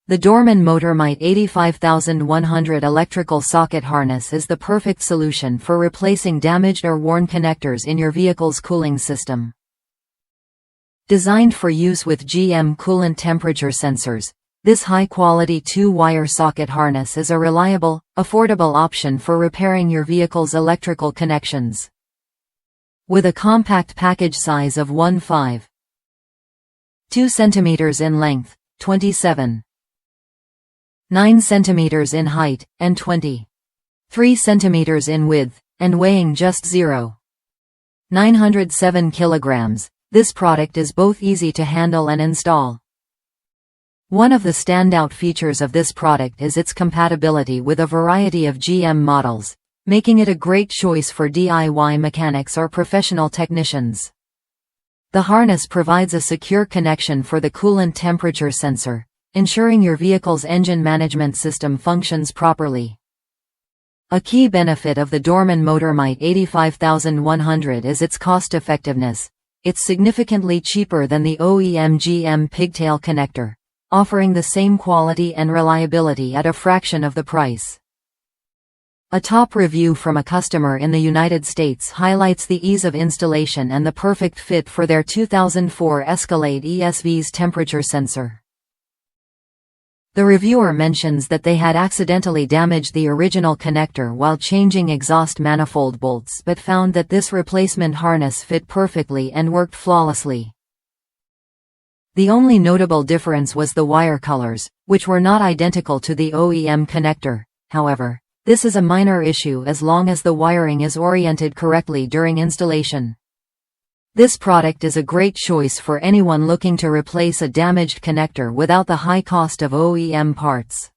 The Dorman Motormite 85100 electrical socket harness is the perfect solution for replacing damaged or worn connectors in your vehicle's cooling system. Designed for use with GM coolant temperature sensors, this high-quality 2-wire socket harness is a reliable, affordable option for repairing your vehicle's electrical connections. With a compact package size of 1.5 2 cm in length, 27 9 cm in height, and 23 cm in width, and weighing just 0.907 kilograms, this product is both easy to handle and install. One of the standout features of this product is its compatibility with a variety of GM models, making it a great choice for DIY mechanics or professional technicians. The harness provides a secure connection for the coolant temperature sensor, ensuring your vehicle's engine management system functions properly. A key benefit of the Dorman Motormite 85100 is its cost-effectiveness. It's significantly cheaper than the OEM GM pigtail connector, offering the same quality and reliability at a fraction of the price. A top review from a customer in the United States highlights the ease of installation and the perfect fit for their 2004 Escalade ESV's temperature sensor. The reviewer mentions that they had accidentally damaged the original connector while changing exhaust manifold bolts but found that this replacement harness fit perfectly and worked flawlessly. The only notable difference was the wire colors, which were not identical to the OEM connector. However, this is a minor issue as long as the wiring is oriented correctly during installation. This product is a great choice for anyone looking to replace a damaged connector without the high cost of OEM parts.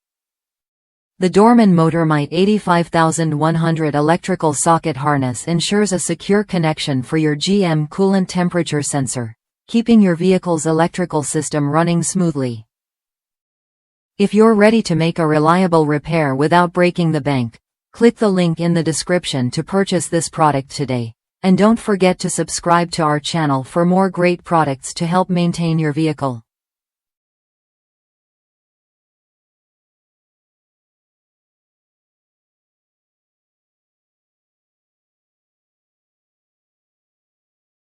The Dorman Motormite 85100 electrical socket harness ensures a secure connection for your GM coolant temperature sensor, keeping your vehicle's electrical system running smoothly. If you're ready to make a reliable repair without breaking the bank, click the link in the description to purchase this product today. And don't forget to subscribe to our channel for more great products to help maintain your vehicle.